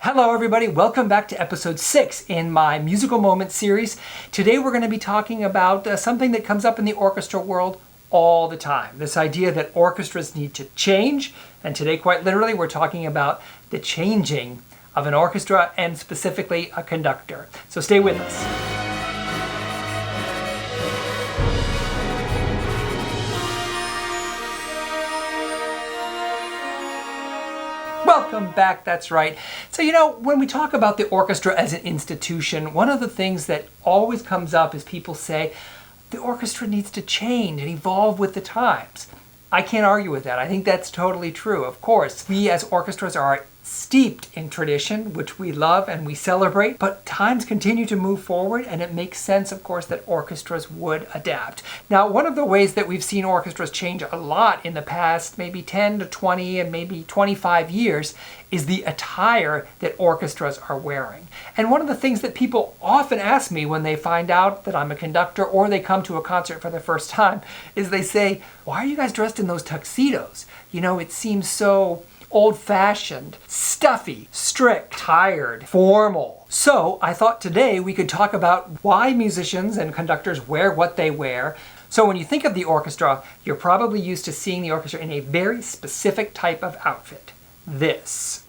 Hello everybody, welcome back to episode 6 in my Musical Moments series. Today we're going to be talking about something that comes up in the orchestra world all the time. This idea that orchestras need to change, and today quite literally we're talking about the changing of an orchestra and specifically a conductor. So stay with us. Welcome back, that's right. So when we talk about the orchestra as an institution, one of the things that always comes up is people say, the orchestra needs to change and evolve with the times. I can't argue with that. I think that's totally true. Of course, we as orchestras are steeped in tradition, which we love and we celebrate, but times continue to move forward and it makes sense, of course, that orchestras would adapt. Now, one of the ways that we've seen orchestras change a lot in the past, maybe 10 to 20 and maybe 25 years, is the attire that orchestras are wearing. And one of the things that people often ask me when they find out that I'm a conductor or they come to a concert for the first time is they say, why are you guys dressed in those tuxedos? It seems so old-fashioned, stuffy, strict, tired, formal. So I thought today we could talk about why musicians and conductors wear what they wear. So when you think of the orchestra, you're probably used to seeing the orchestra in a very specific type of outfit. This.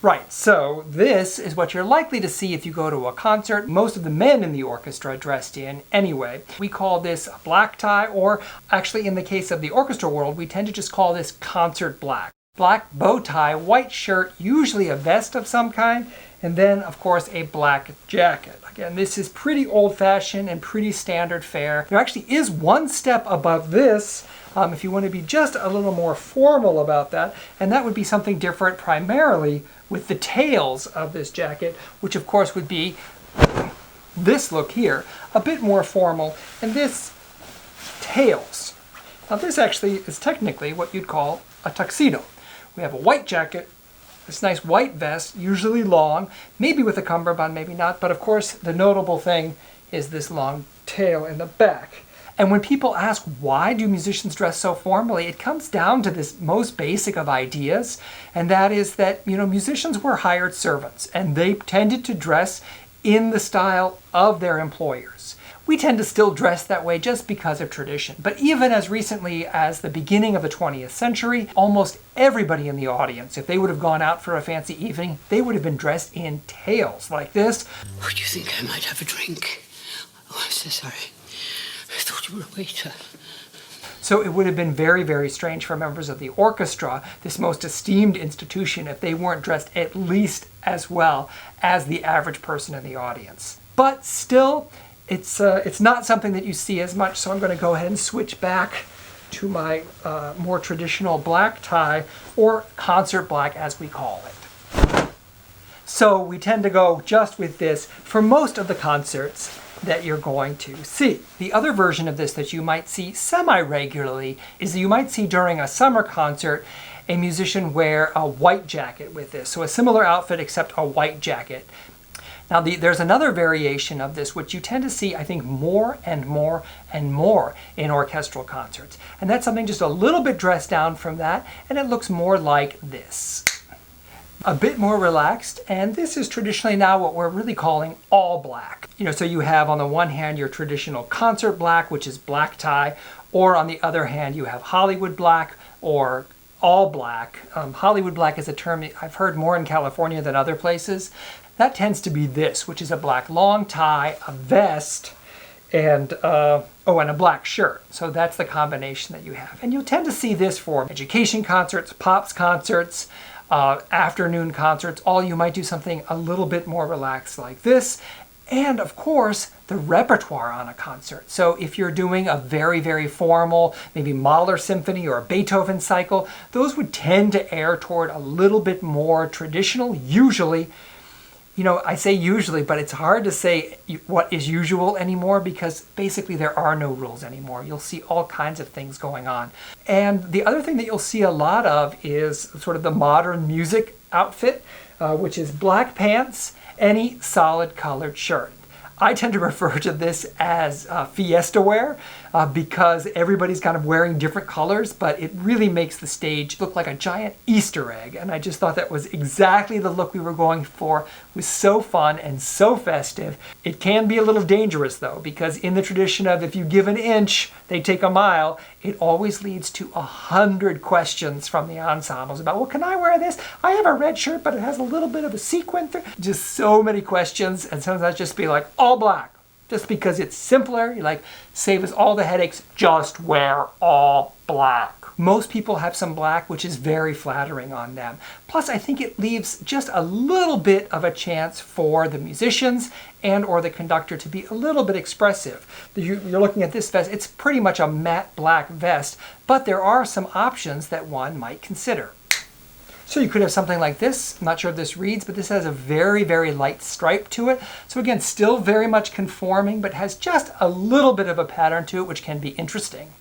Right, so this is what you're likely to see if you go to a concert. Most of the men in the orchestra dressed in anyway. We call this a black tie, or actually in the case of the orchestra world, we tend to just call this concert black. Black bow tie, white shirt, usually a vest of some kind, and then of course a black jacket. Again, this is pretty old-fashioned and pretty standard fare. There actually is one step above this if you want to be just a little more formal about that, and that would be something different primarily with the tails of this jacket, which of course would be this look here, a bit more formal, and this tails. Now this actually is technically what you'd call a tuxedo. We have a white jacket, this nice white vest, usually long, maybe with a cummerbund, maybe not, but of course the notable thing is this long tail in the back. And when people ask why do musicians dress so formally, it comes down to this most basic of ideas, and that is that, musicians were hired servants, and they tended to dress in the style of their employers. We tend to still dress that way just because of tradition. But even as recently as the beginning of the 20th century, almost everybody in the audience, if they would have gone out for a fancy evening, they would have been dressed in tails like this. Oh, do you think I might have a drink? Oh, I'm so sorry. I thought you were a waiter. So it would have been very, very strange for members of the orchestra, this most esteemed institution, if they weren't dressed at least as well as the average person in the audience. But still, it's not something that you see as much, so I'm going to go ahead and switch back to my more traditional black tie, or concert black as we call it. So we tend to go just with this for most of the concerts that you're going to see. The other version of this that you might see semi-regularly is that you might see during a summer concert a musician wear a white jacket with this. So a similar outfit except a white jacket. Now there's another variation of this which you tend to see, I think, more and more and more in orchestral concerts. And that's something just a little bit dressed down from that, and it looks more like this. A bit more relaxed, and this is traditionally now what we're really calling all black. So you have on the one hand your traditional concert black, which is black tie, or on the other hand you have Hollywood black or all black. Hollywood black is a term I've heard more in California than other places. That tends to be this, which is a black long tie, a vest, and and a black shirt. So that's the combination that you have. And you'll tend to see this for education concerts, pops concerts, afternoon concerts, you might do something a little bit more relaxed like this. And of course, the repertoire on a concert. So if you're doing a very, very formal, maybe Mahler Symphony or a Beethoven cycle, those would tend to err toward a little bit more traditional, usually. I say usually, but it's hard to say what is usual anymore because basically there are no rules anymore. You'll see all kinds of things going on. And the other thing that you'll see a lot of is sort of the modern music outfit, which is black pants, any solid colored shirt. I tend to refer to this as fiesta wear because everybody's kind of wearing different colors, but it really makes the stage look like a giant Easter egg. And I just thought that was exactly the look we were going for. It was so fun and so festive. It can be a little dangerous though, because in the tradition of if you give an inch, they take a mile, it always leads to 100 questions from the ensembles about, well, can I wear this? I have a red shirt, but it has a little bit of a sequin through. Just so many questions, and sometimes just be like, all black. Just because it's simpler, you like, save us all the headaches, just wear all black. Most people have some black, which is very flattering on them. Plus, I think it leaves just a little bit of a chance for the musicians and or the conductor to be a little bit expressive. You're looking at this vest, it's pretty much a matte black vest, but there are some options that one might consider. So you could have something like this. I'm not sure if this reads, but this has a very, very light stripe to it. So again, still very much conforming, but has just a little bit of a pattern to it, which can be interesting.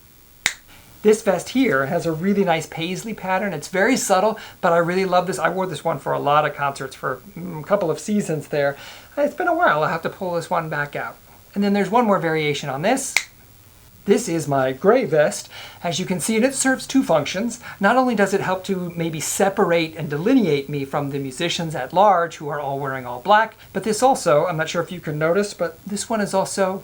This vest here has a really nice paisley pattern. It's very subtle, but I really love this. I wore this one for a lot of concerts for a couple of seasons there. It's been a while. I'll have to pull this one back out. And then there's one more variation on this. This is my gray vest. As you can see, it serves two functions. Not only does it help to maybe separate and delineate me from the musicians at large who are all wearing all black, but this also, I'm not sure if you can notice, but this one is also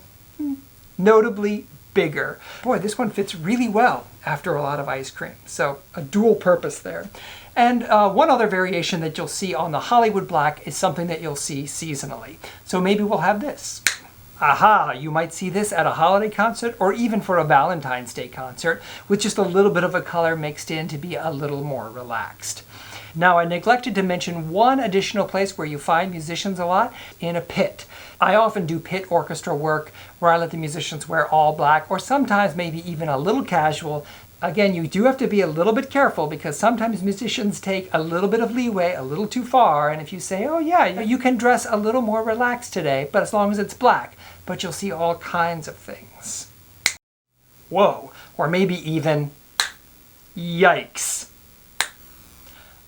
notably bigger. Boy, this one fits really well after a lot of ice cream. So a dual purpose there. And one other variation that you'll see on the Hollywood black is something that you'll see seasonally. So maybe we'll have this. Aha, you might see this at a holiday concert or even for a Valentine's Day concert with just a little bit of a color mixed in to be a little more relaxed. Now, I neglected to mention one additional place where you find musicians a lot, in a pit. I often do pit orchestra work where I let the musicians wear all black or sometimes maybe even a little casual. Again, you do have to be a little bit careful because sometimes musicians take a little bit of leeway a little too far, and if you say, oh yeah, you can dress a little more relaxed today, but as long as it's black, but you'll see all kinds of things. Whoa, or maybe even, yikes.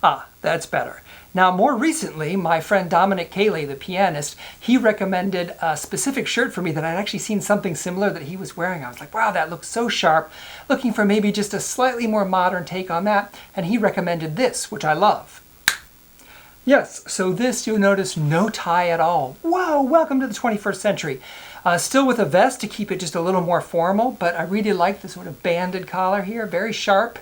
Ah, that's better. Now, more recently, my friend Dominic Cayley, the pianist, he recommended a specific shirt for me that I'd actually seen something similar that he was wearing. I was like, wow, that looks so sharp. Looking for maybe just a slightly more modern take on that. And he recommended this, which I love. Yes, so this, you'll notice no tie at all. Whoa, welcome to the 21st century. Still with a vest to keep it just a little more formal, but I really like the sort of banded collar here, very sharp.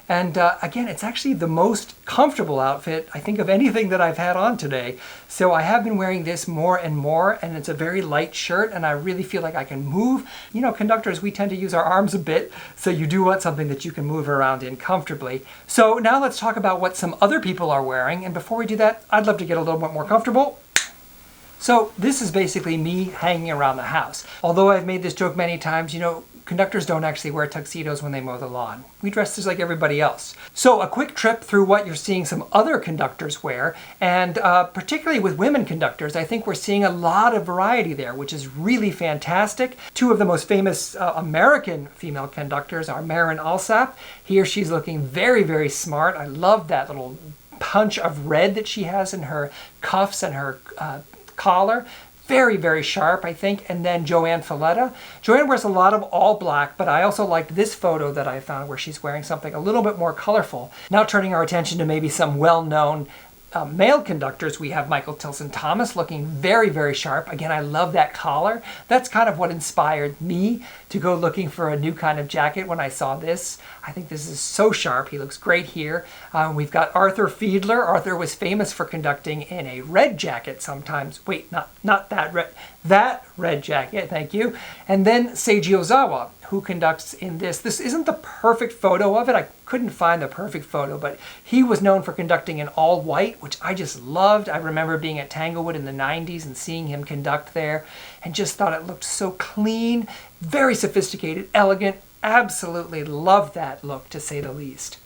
And again, it's actually the most comfortable outfit, I think, of anything that I've had on today. So I have been wearing this more and more, and it's a very light shirt, and I really feel like I can move. You know, conductors, we tend to use our arms a bit, so you do want something that you can move around in comfortably. So now let's talk about what some other people are wearing, and before we do that, I'd love to get a little bit more comfortable. So this is basically me hanging around the house. Although I've made this joke many times, you know, conductors don't actually wear tuxedos when they mow the lawn. We dress just like everybody else. So a quick trip through what you're seeing some other conductors wear, and particularly with women conductors, I think we're seeing a lot of variety there, which is really fantastic. Two of the most famous American female conductors are Marin Alsop. Here she's looking very, very smart. I love that little punch of red that she has in her cuffs and her collar. Very, very sharp, I think. And then Joanne Falletta. Joanne wears a lot of all black, but I also liked this photo that I found where she's wearing something a little bit more colorful. Now turning our attention to maybe some well-known male conductors, we have Michael Tilson Thomas looking very, very sharp. Again, I love that collar. That's kind of what inspired me to go looking for a new kind of jacket when I saw this. I think this is so sharp. He looks great here. We've got Arthur Fiedler. Arthur was famous for conducting in a red jacket sometimes. Wait, not that red. That red jacket, thank you. And then Seiji Ozawa, who conducts in this. This isn't the perfect photo of it. I couldn't find the perfect photo, but he was known for conducting in all white, which I just loved. I remember being at Tanglewood in the 90s and seeing him conduct there and just thought it looked so clean, very sophisticated, elegant. Absolutely loved that look, to say the least.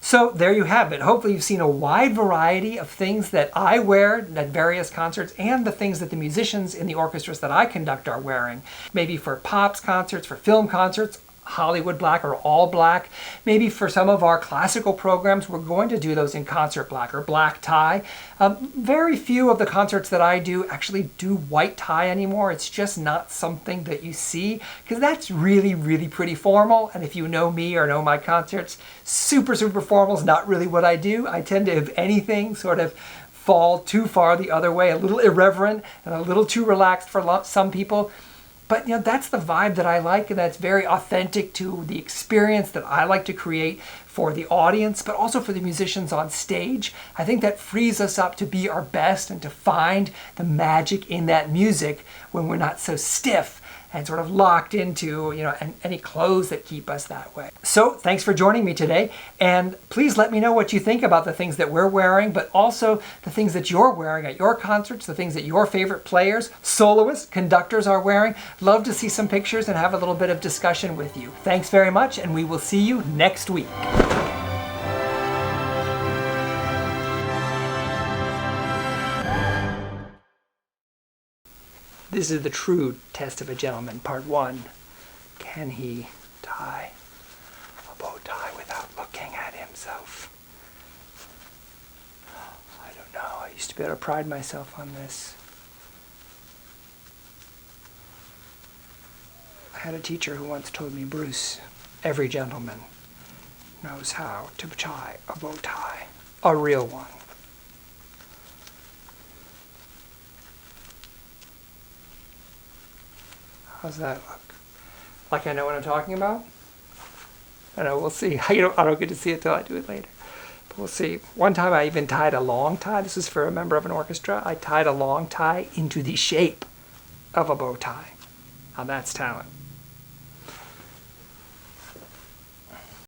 So there you have it. Hopefully you've seen a wide variety of things that I wear at various concerts and the things that the musicians in the orchestras that I conduct are wearing. Maybe for pops concerts, for film concerts, Hollywood black or all black. Maybe for some of our classical programs, we're going to do those in concert black or black tie. Very few of the concerts that I do actually do white tie anymore. It's just not something that you see, because that's really, really pretty formal. And if you know me or know my concerts, super, super formal is not really what I do. I tend to, if anything, sort of fall too far the other way, a little irreverent and a little too relaxed for some people. But that's the vibe that I like, and that's very authentic to the experience that I like to create for the audience, but also for the musicians on stage. I think that frees us up to be our best and to find the magic in that music when we're not so stiff and sort of locked into any clothes that keep us that way. So thanks for joining me today, and please let me know what you think about the things that we're wearing, but also the things that you're wearing at your concerts, the things that your favorite players, soloists, conductors are wearing. Love to see some pictures and have a little bit of discussion with you. Thanks very much, and we will see you next week. This is the true test of a gentleman, part 1. Can he tie a bow tie without looking at himself? I don't know. I used to be able to pride myself on this. I had a teacher who once told me, Bruce, every gentleman knows how to tie a bow tie, a real one. How's that look? Like I know what I'm talking about? I know, we'll see. I don't get to see it till I do it later. But we'll see. One time I even tied a long tie. This is for a member of an orchestra. I tied a long tie into the shape of a bow tie. Now that's talent.